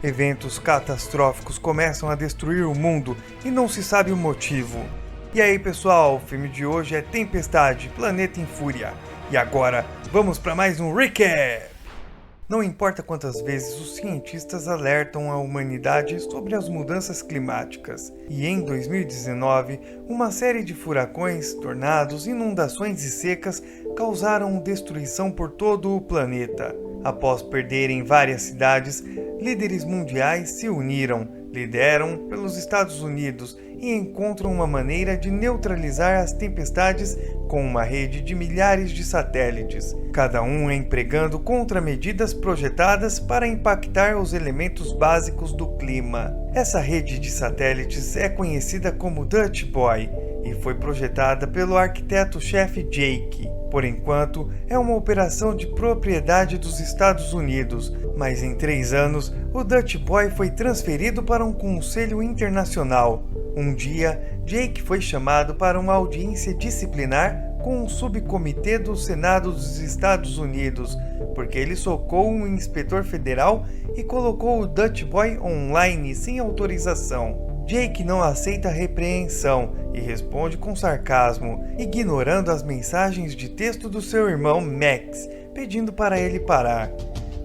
Eventos catastróficos começam a destruir o mundo e não se sabe o motivo. E aí pessoal, o filme de hoje é Tempestade, Planeta em Fúria. E agora, vamos para mais um recap! Não importa quantas vezes os cientistas alertam a humanidade sobre as mudanças climáticas, e em 2019, uma série de furacões, tornados, inundações e secas causaram destruição por todo o planeta. Após perderem várias cidades, líderes mundiais se uniram, lideram pelos Estados Unidos e encontram uma maneira de neutralizar as tempestades com uma rede de milhares de satélites, cada um empregando contramedidas projetadas para impactar os elementos básicos do clima. Essa rede de satélites é conhecida como Dutch Boy e foi projetada pelo arquiteto-chefe Jake. Por enquanto, é uma operação de propriedade dos Estados Unidos, mas em 3 anos, o Dutch Boy foi transferido para um conselho internacional. Um dia, Jake foi chamado para uma audiência disciplinar com um subcomitê do Senado dos Estados Unidos, porque ele socou um inspetor federal e colocou o Dutch Boy online sem autorização. Jake não aceita a repreensão e responde com sarcasmo, ignorando as mensagens de texto do seu irmão Max, pedindo para ele parar.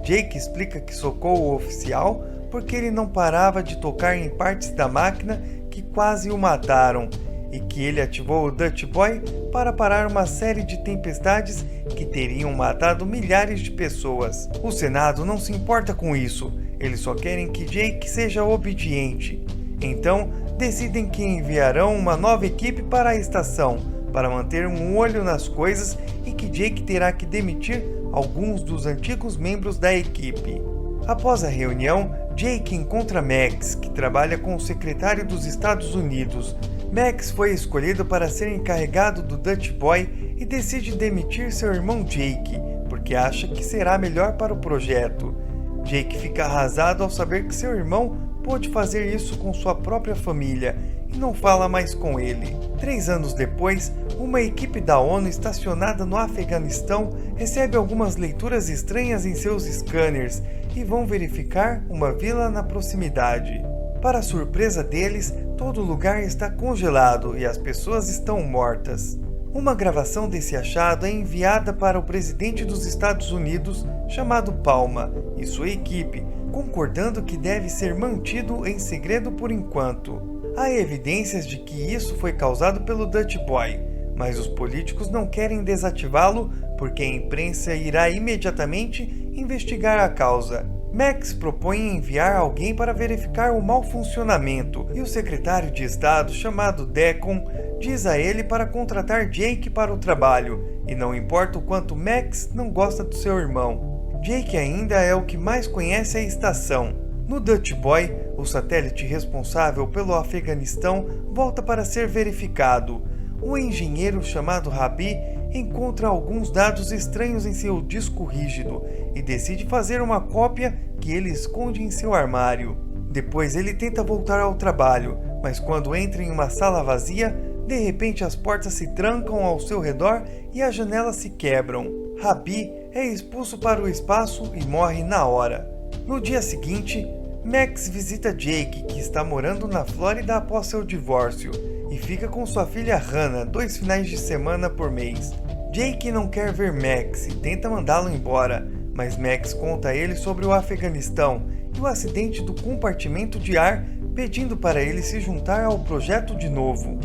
Jake explica que socou o oficial porque ele não parava de tocar em partes da máquina que quase o mataram, e que ele ativou o Dutch Boy para parar uma série de tempestades que teriam matado milhares de pessoas. O Senado não se importa com isso, eles só querem que Jake seja obediente. Então, decidem que enviarão uma nova equipe para a estação, para manter um olho nas coisas, e que Jake terá que demitir alguns dos antigos membros da equipe. Após a reunião, Jake encontra Max, que trabalha com o secretário dos Estados Unidos. Max foi escolhido para ser encarregado do Dutch Boy e decide demitir seu irmão Jake, porque acha que será melhor para o projeto. Jake fica arrasado ao saber que seu irmão pôde fazer isso com sua própria família e não fala mais com ele. 3 anos depois, uma equipe da ONU estacionada no Afeganistão recebe algumas leituras estranhas em seus scanners e vão verificar uma vila na proximidade. Para surpresa deles, todo o lugar está congelado e as pessoas estão mortas. Uma gravação desse achado é enviada para o presidente dos Estados Unidos, chamado Palma, e sua equipe, concordando que deve ser mantido em segredo por enquanto. Há evidências de que isso foi causado pelo Dutch Boy, mas os políticos não querem desativá-lo porque a imprensa irá imediatamente investigar a causa. Max propõe enviar alguém para verificar o mau funcionamento, e o secretário de Estado, chamado Deacon, diz a ele para contratar Jake para o trabalho, e não importa o quanto Max não gosta do seu irmão. Jake ainda é o que mais conhece a estação. No Dutch Boy, o satélite responsável pelo Afeganistão volta para ser verificado. Um engenheiro chamado Rabi encontra alguns dados estranhos em seu disco rígido e decide fazer uma cópia que ele esconde em seu armário. Depois ele tenta voltar ao trabalho, mas quando entra em uma sala vazia, de repente as portas se trancam ao seu redor e as janelas se quebram. Rabi é expulso para o espaço e morre na hora. No dia seguinte, Max visita Jake, que está morando na Flórida após seu divórcio, e fica com sua filha Hannah 2 finais de semana por mês. Jake não quer ver Max e tenta mandá-lo embora, mas Max conta a ele sobre o Afeganistão e o acidente do compartimento de ar, pedindo para ele se juntar ao projeto de novo.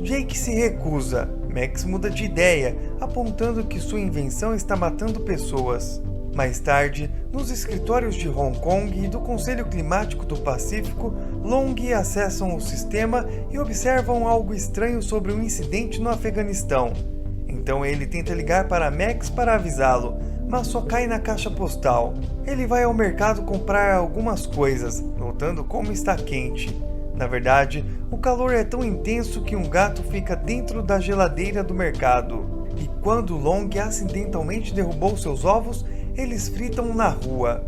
Jake se recusa. Max muda de ideia, apontando que sua invenção está matando pessoas. Mais tarde, nos escritórios de Hong Kong e do Conselho Climático do Pacífico, Long acessam o sistema e observam algo estranho sobre um incidente no Afeganistão. Então ele tenta ligar para Max para avisá-lo, mas só cai na caixa postal. Ele vai ao mercado comprar algumas coisas, notando como está quente. Na verdade, o calor é tão intenso que um gato fica dentro da geladeira do mercado. E quando Long acidentalmente derrubou seus ovos, eles fritam na rua.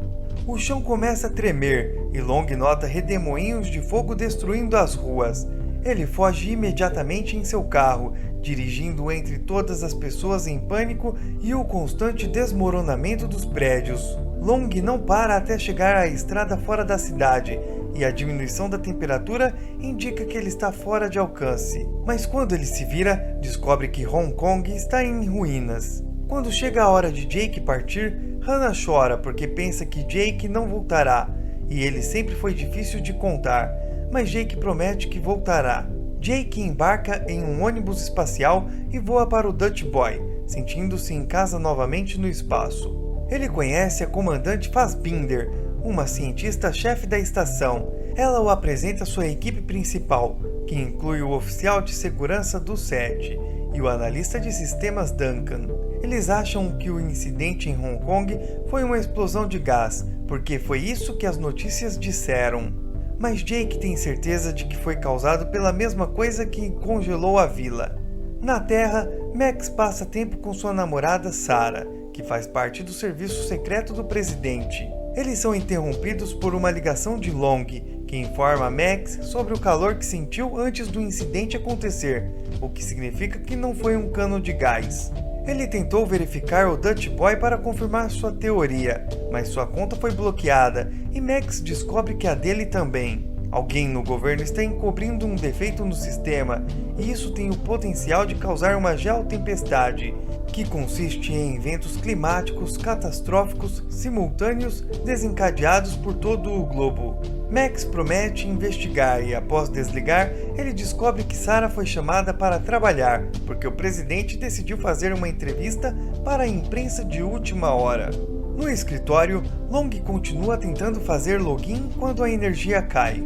O chão começa a tremer e Long nota redemoinhos de fogo destruindo as ruas. Ele foge imediatamente em seu carro, dirigindo entre todas as pessoas em pânico e o constante desmoronamento dos prédios. Long não para até chegar à estrada fora da cidade, e a diminuição da temperatura indica que ele está fora de alcance. Mas quando ele se vira, descobre que Hong Kong está em ruínas. Quando chega a hora de Jake partir, Hannah chora porque pensa que Jake não voltará, e ele sempre foi difícil de contar, mas Jake promete que voltará. Jake embarca em um ônibus espacial e voa para o Dutch Boy, sentindo-se em casa novamente no espaço. Ele conhece a comandante Fassbinder, uma cientista-chefe da estação. Ela o apresenta à sua equipe principal, que inclui o oficial de segurança do set e o analista de sistemas Duncan. Eles acham que o incidente em Hong Kong foi uma explosão de gás, porque foi isso que as notícias disseram. Mas Jake tem certeza de que foi causado pela mesma coisa que congelou a vila. Na Terra, Max passa tempo com sua namorada Sarah, que faz parte do serviço secreto do presidente. Eles são interrompidos por uma ligação de Long, que informa Max sobre o calor que sentiu antes do incidente acontecer, o que significa que não foi um cano de gás. Ele tentou verificar o Dutch Boy para confirmar sua teoria, mas sua conta foi bloqueada e Max descobre que a dele também. Alguém no governo está encobrindo um defeito no sistema, e isso tem o potencial de causar uma geotempestade, que consiste em eventos climáticos catastróficos simultâneos desencadeados por todo o globo. Max promete investigar e, após desligar, ele descobre que Sarah foi chamada para trabalhar, porque o presidente decidiu fazer uma entrevista para a imprensa de última hora. No escritório, Long continua tentando fazer login quando a energia cai.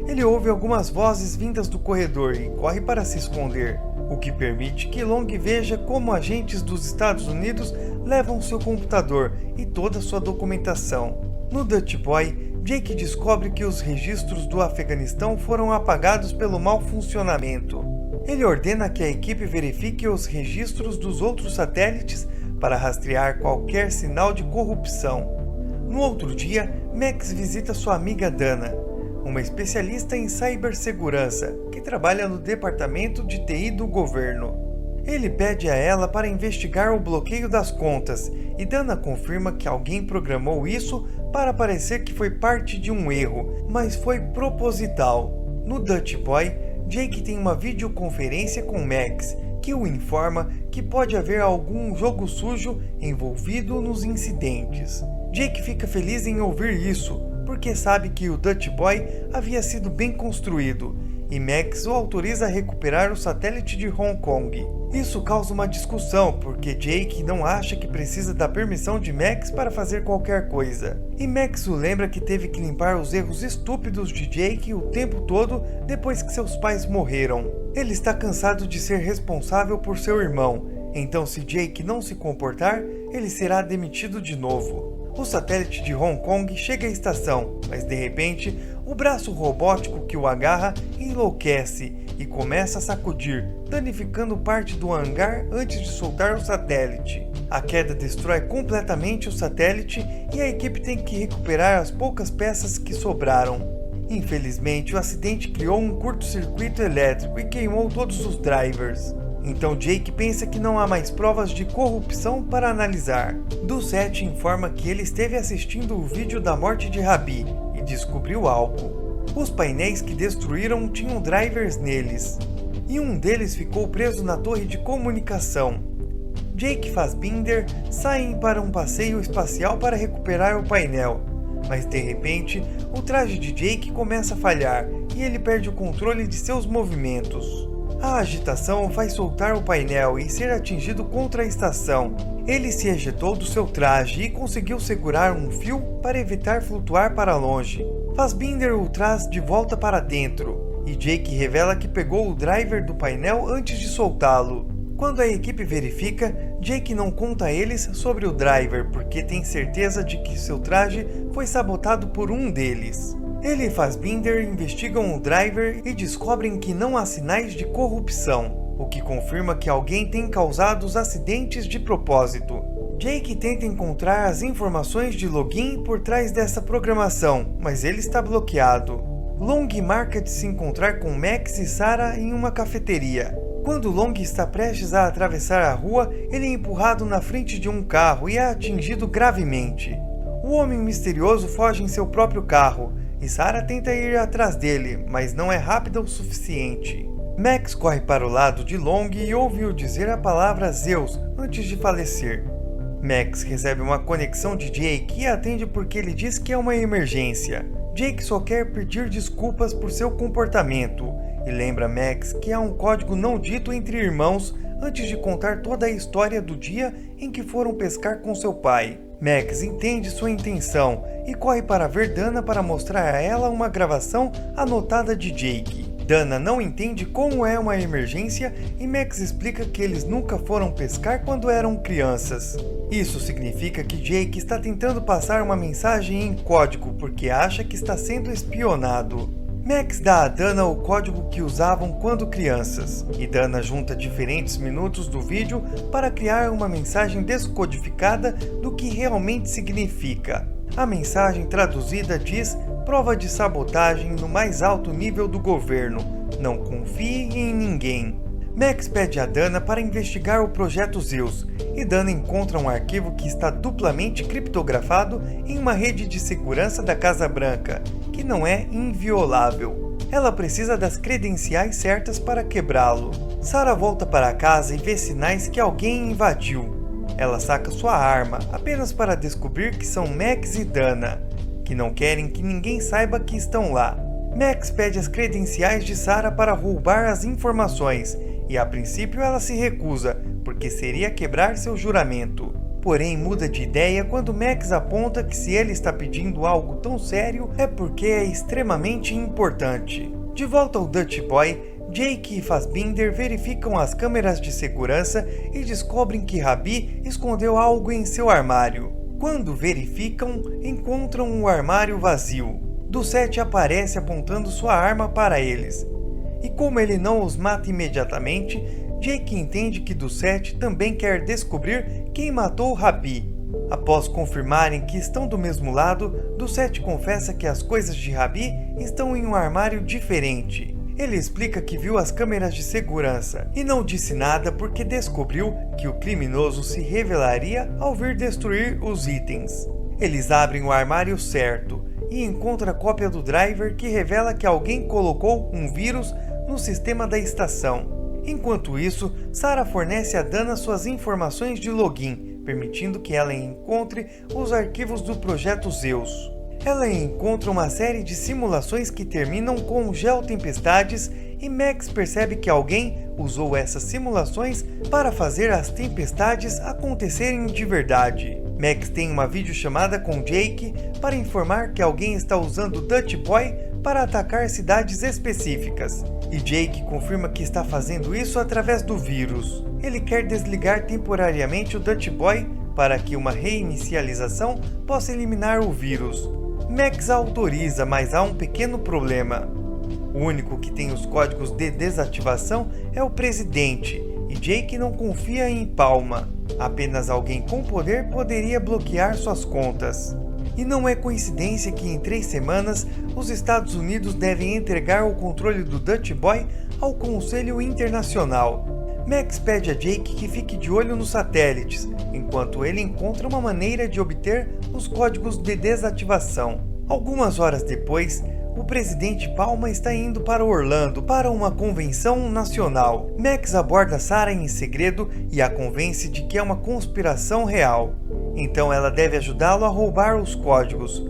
Ele ouve algumas vozes vindas do corredor e corre para se esconder, o que permite que Long veja como agentes dos Estados Unidos levam seu computador e toda sua documentação. No Dutch Boy, Jake descobre que os registros do Afeganistão foram apagados pelo mau funcionamento. Ele ordena que a equipe verifique os registros dos outros satélites para rastrear qualquer sinal de corrupção. No outro dia, Max visita sua amiga Dana, uma especialista em cibersegurança que trabalha no departamento de TI do governo. Ele pede a ela para investigar o bloqueio das contas e Dana confirma que alguém programou isso para parecer que foi parte de um erro, mas foi proposital. No Dutch Boy, Jake tem uma videoconferência com Max, que o informa que pode haver algum jogo sujo envolvido nos incidentes. Jake fica feliz em ouvir isso, porque sabe que o Dutch Boy havia sido bem construído, e Max o autoriza a recuperar o satélite de Hong Kong. Isso causa uma discussão, porque Jake não acha que precisa da permissão de Max para fazer qualquer coisa. E Max o lembra que teve que limpar os erros estúpidos de Jake o tempo todo depois que seus pais morreram. Ele está cansado de ser responsável por seu irmão, então se Jake não se comportar, ele será demitido de novo. O satélite de Hong Kong chega à estação, mas de repente, o braço robótico que o agarra enlouquece e começa a sacudir, danificando parte do hangar antes de soltar o satélite. A queda destrói completamente o satélite e a equipe tem que recuperar as poucas peças que sobraram. Infelizmente, o acidente criou um curto-circuito elétrico e queimou todos os drivers. Então Jake pensa que não há mais provas de corrupção para analisar. Do set informa que ele esteve assistindo o vídeo da morte de Rabi e descobriu algo. Os painéis que destruíram tinham drivers neles, e um deles ficou preso na torre de comunicação. Jake e Fassbinder saem para um passeio espacial para recuperar o painel, mas de repente o traje de Jake começa a falhar e ele perde o controle de seus movimentos. A agitação faz soltar o painel e ser atingido contra a estação. Ele se ejetou do seu traje e conseguiu segurar um fio para evitar flutuar para longe. Fassbinder o traz de volta para dentro, e Jake revela que pegou o driver do painel antes de soltá-lo. Quando a equipe verifica, Jake não conta a eles sobre o driver porque tem certeza de que seu traje foi sabotado por um deles. Ele e Fassbinder investigam o driver e descobrem que não há sinais de corrupção, o que confirma que alguém tem causado os acidentes de propósito. Jake tenta encontrar as informações de login por trás dessa programação, mas ele está bloqueado. Long marca de se encontrar com Max e Sarah em uma cafeteria. Quando Long está prestes a atravessar a rua, ele é empurrado na frente de um carro e é atingido gravemente. O O homem misterioso foge em seu próprio carro e Sarah tenta ir atrás dele, mas não é rápida o suficiente. Max corre para o lado de Long e ouve-o dizer a palavra Zeus antes de falecer. Max recebe uma conexão de Jake e atende porque ele diz que é uma emergência. Jake só quer pedir desculpas por seu comportamento e lembra Max que há um código não dito entre irmãos antes de contar toda a história do dia em que foram pescar com seu pai. Max entende sua intenção e corre para ver Dana para mostrar a ela uma gravação anotada de Jake. Dana não entende como é uma emergência e Max explica que eles nunca foram pescar quando eram crianças. Isso significa que Jake está tentando passar uma mensagem em código porque acha que está sendo espionado. Max dá a Dana o código que usavam quando crianças, e Dana junta diferentes minutos do vídeo para criar uma mensagem descodificada do que realmente significa. A mensagem traduzida diz: prova de sabotagem no mais alto nível do governo, não confie em ninguém. Max pede a Dana para investigar o projeto Zeus, e Dana encontra um arquivo que está duplamente criptografado em uma rede de segurança da Casa Branca, que não é inviolável. Ela precisa das credenciais certas para quebrá-lo. Sarah volta para casa e vê sinais que alguém invadiu. Ela saca sua arma, apenas para descobrir que são Max e Dana, que não querem que ninguém saiba que estão lá. Max pede as credenciais de Sarah para roubar as informações, e a princípio ela se recusa, porque seria quebrar seu juramento. Porém muda de ideia quando Max aponta que se ele está pedindo algo tão sério é porque é extremamente importante. De volta ao Dutch Boy, Jake e Fassbinder verificam as câmeras de segurança e descobrem que Rabi escondeu algo em seu armário. Quando verificam, encontram um armário vazio. Dusset aparece apontando sua arma para eles. E como ele não os mata imediatamente, Jake entende que Dusset também quer descobrir quem matou Rabi. Após confirmarem que estão do mesmo lado, Dusset confessa que as coisas de Rabi estão em um armário diferente. Ele explica que viu as câmeras de segurança e não disse nada porque descobriu que o criminoso se revelaria ao vir destruir os itens. Eles abrem o armário certo e encontram a cópia do driver que revela que alguém colocou um vírus no sistema da estação. Enquanto isso, Sarah fornece a Dana suas informações de login, permitindo que ela encontre os arquivos do projeto Zeus. Ela encontra uma série de simulações que terminam com geotempestades e Max percebe que alguém usou essas simulações para fazer as tempestades acontecerem de verdade. Max tem uma videochamada com Jake para informar que alguém está usando o Dutch Boy para atacar cidades específicas, e Jake confirma que está fazendo isso através do vírus. Ele quer desligar temporariamente o Dutch Boy para que uma reinicialização possa eliminar o vírus. Max autoriza, mas há um pequeno problema. O único que tem os códigos de desativação é o presidente, e Jake não confia em Palma. Apenas alguém com poder poderia bloquear suas contas. E não é coincidência que em 3 semanas os Estados Unidos devem entregar o controle do Dutch Boy ao Conselho Internacional. Max pede a Jake que fique de olho nos satélites, enquanto ele encontra uma maneira de obter os códigos de desativação. Algumas horas depois, o presidente Palma está indo para Orlando para uma convenção nacional. Max aborda Sarah em segredo e a convence de que é uma conspiração real. Então ela deve ajudá-lo a roubar os códigos.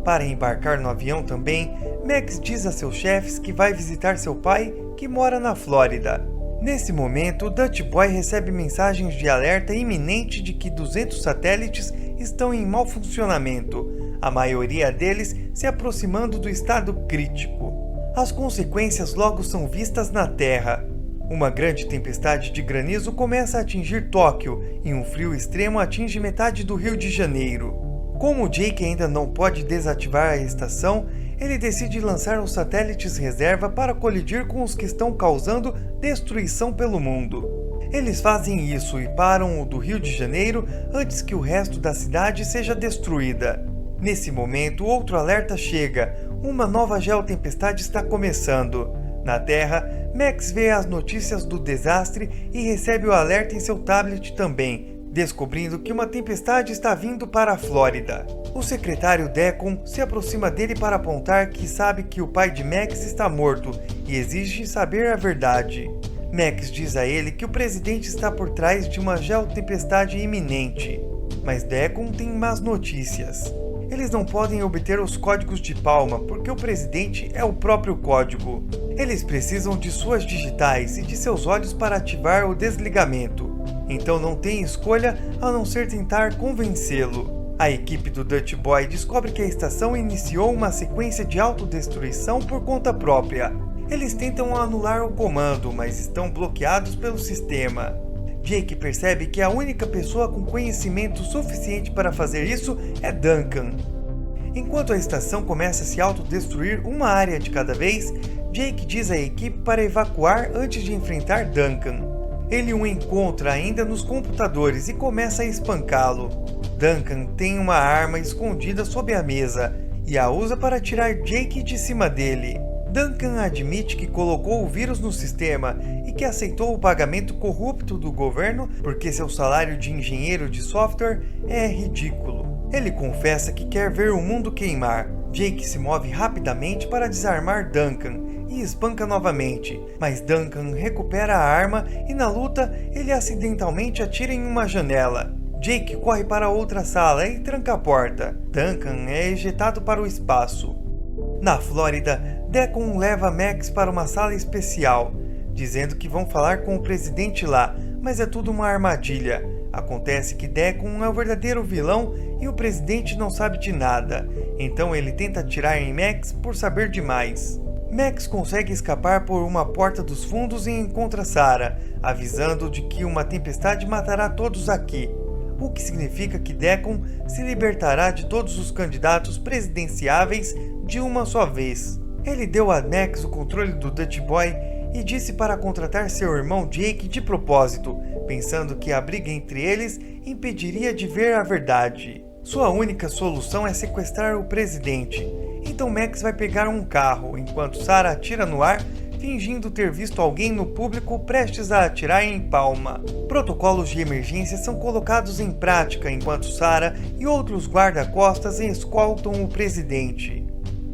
Para embarcar no avião também, Max diz a seus chefes que vai visitar seu pai, que mora na Flórida. Nesse momento, o Dutch Boy recebe mensagens de alerta iminente de que 200 satélites estão em mau funcionamento, a maioria deles se aproximando do estado crítico. As consequências logo são vistas na Terra. Uma grande tempestade de granizo começa a atingir Tóquio e um frio extremo atinge metade do Rio de Janeiro. Como Jake ainda não pode desativar a estação, ele decide lançar os satélites reserva para colidir com os que estão causando destruição pelo mundo. Eles fazem isso e param o do Rio de Janeiro antes que o resto da cidade seja destruída. Nesse momento, outro alerta chega. Uma nova geotempestade está começando. Na Terra, Max vê as notícias do desastre e recebe o alerta em seu tablet também, descobrindo que uma tempestade está vindo para a Flórida. O secretário Deacon se aproxima dele para apontar que sabe que o pai de Max está morto e exige saber a verdade. Max diz a ele que o presidente está por trás de uma geotempestade iminente, mas Deacon tem más notícias. Eles não podem obter os códigos de Palma porque o presidente é o próprio código. Eles precisam de suas digitais e de seus olhos para ativar o desligamento. Então não tem escolha a não ser tentar convencê-lo. A equipe do Dutch Boy descobre que a estação iniciou uma sequência de autodestruição por conta própria. Eles tentam anular o comando, mas estão bloqueados pelo sistema. Jake percebe que a única pessoa com conhecimento suficiente para fazer isso é Duncan. Enquanto a estação começa a se autodestruir uma área de cada vez, Jake diz à equipe para evacuar antes de enfrentar Duncan. Ele o encontra ainda nos computadores e começa a espancá-lo. Duncan tem uma arma escondida sob a mesa e a usa para tirar Jake de cima dele. Duncan admite que colocou o vírus no sistema e que aceitou o pagamento corrupto do governo porque seu salário de engenheiro de software é ridículo. Ele confessa que quer ver o mundo queimar. Jake se move rapidamente para desarmar Duncan e espanca novamente, mas Duncan recupera a arma e na luta ele acidentalmente atira em uma janela. Jake corre para outra sala e tranca a porta. Duncan é ejetado para o espaço. Na Flórida, Deacon leva Max para uma sala especial, dizendo que vão falar com o presidente lá, mas é tudo uma armadilha. Acontece que Deacon é o verdadeiro vilão e o presidente não sabe de nada, então ele tenta atirar em Max por saber demais. Max consegue escapar por uma porta dos fundos e encontra Sarah, avisando de que uma tempestade matará todos aqui, o que significa que Deacon se libertará de todos os candidatos presidenciáveis de uma só vez. Ele deu a Max o controle do Dutch Boy e disse para contratar seu irmão Jake de propósito, pensando que a briga entre eles impediria de ver a verdade. Sua única solução é sequestrar o presidente, então Max vai pegar um carro, enquanto Sarah atira no ar, fingindo ter visto alguém no público prestes a atirar em Palma. Protocolos de emergência são colocados em prática enquanto Sarah e outros guarda-costas escoltam o presidente.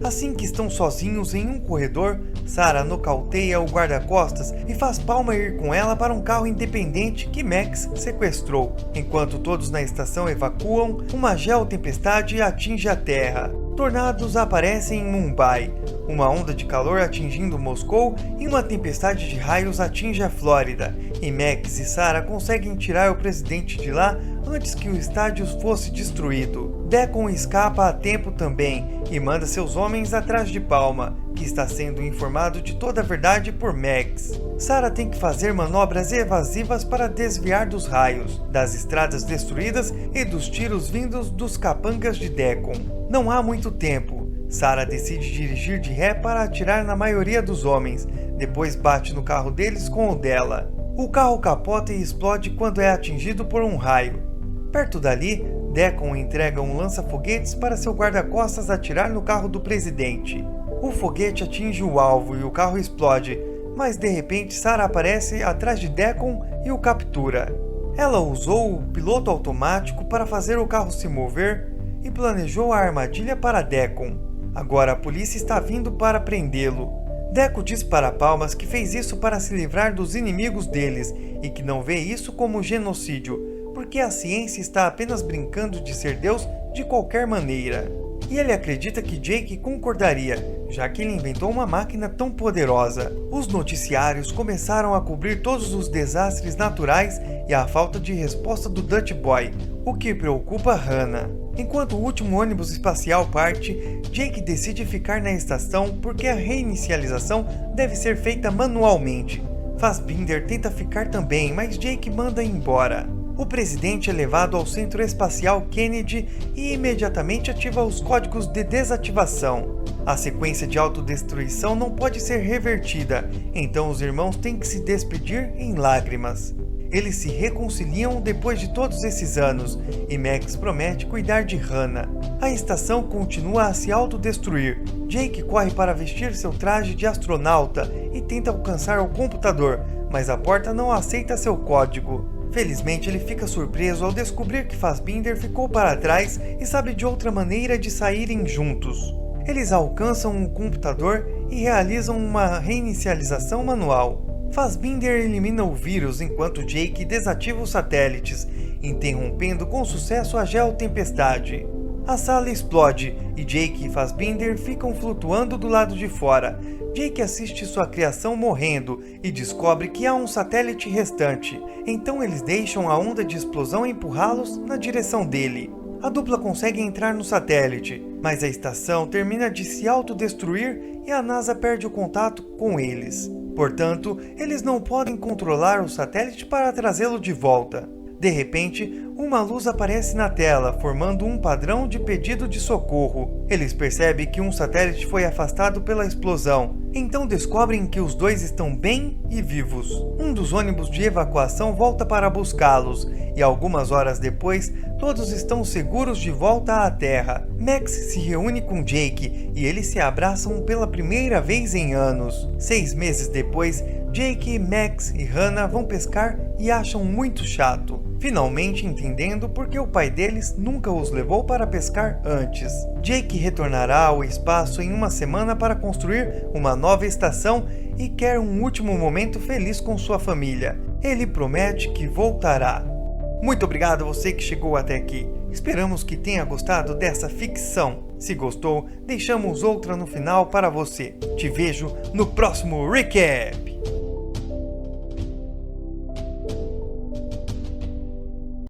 Assim que estão sozinhos em um corredor, Sarah nocauteia o guarda-costas e faz Palma ir com ela para um carro independente que Max sequestrou. Enquanto todos na estação evacuam, uma geotempestade atinge a Terra. Tornados aparecem em Mumbai, uma onda de calor atingindo Moscou e uma tempestade de raios atinge a Flórida, e Max e Sarah conseguem tirar o presidente de lá antes que o estádio fosse destruído. Deacon escapa a tempo também e manda seus homens atrás de Palma, que está sendo informado de toda a verdade por Max. Sarah tem que fazer manobras evasivas para desviar dos raios, das estradas destruídas e dos tiros vindos dos capangas de Deacon. Não há muito tempo. Sarah decide dirigir de ré para atirar na maioria dos homens, depois bate no carro deles com o dela. O carro capota e explode quando é atingido por um raio. Perto dali, Deacon entrega um lança-foguetes para seu guarda-costas atirar no carro do presidente. O foguete atinge o alvo e o carro explode, mas de repente Sarah aparece atrás de Deacon e o captura. Ela usou o piloto automático para fazer o carro se mover e planejou a armadilha para Deacon. Agora a polícia está vindo para prendê-lo. Deacon diz para Palmas que fez isso para se livrar dos inimigos deles e que não vê isso como genocídio, porque a ciência está apenas brincando de ser Deus de qualquer maneira. E ele acredita que Jake concordaria, já que ele inventou uma máquina tão poderosa. Os noticiários começaram a cobrir todos os desastres naturais e a falta de resposta do Dutch Boy, o que preocupa Hannah. Enquanto o último ônibus espacial parte, Jake decide ficar na estação porque a reinicialização deve ser feita manualmente. Fassbinder tenta ficar também, mas Jake manda embora. O presidente é levado ao Centro Espacial Kennedy e imediatamente ativa os códigos de desativação. A sequência de autodestruição não pode ser revertida, então os irmãos têm que se despedir em lágrimas. Eles se reconciliam depois de todos esses anos, e Max promete cuidar de Hannah. A estação continua a se autodestruir. Jake corre para vestir seu traje de astronauta e tenta alcançar o computador, mas a porta não aceita seu código. Felizmente, ele fica surpreso ao descobrir que Fassbinder ficou para trás e sabe de outra maneira de saírem juntos. Eles alcançam um computador e realizam uma reinicialização manual. Fassbinder elimina o vírus enquanto Jake desativa os satélites, interrompendo com sucesso a geotempestade. A sala explode e Jake e Fassbinder ficam flutuando do lado de fora. Jake assiste sua criação morrendo e descobre que há um satélite restante, então eles deixam a onda de explosão empurrá-los na direção dele. A dupla consegue entrar no satélite, mas a estação termina de se autodestruir e a NASA perde o contato com eles. Portanto, eles não podem controlar o satélite para trazê-lo de volta. De repente, uma luz aparece na tela, formando um padrão de pedido de socorro. Eles percebem que um satélite foi afastado pela explosão, então descobrem que os dois estão bem e vivos. Um dos ônibus de evacuação volta para buscá-los, e algumas horas depois, todos estão seguros de volta à Terra. Max se reúne com Jake, e eles se abraçam pela primeira vez em anos. 6 meses depois, Jake, Max e Hannah vão pescar e acham muito chato, finalmente entendendo por que o pai deles nunca os levou para pescar antes. Jake retornará ao espaço em uma semana para construir uma nova estação e quer um último momento feliz com sua família. Ele promete que voltará. Muito obrigado a você que chegou até aqui. Esperamos que tenha gostado dessa ficção. Se gostou, deixamos outra no final para você. Te vejo no próximo recap!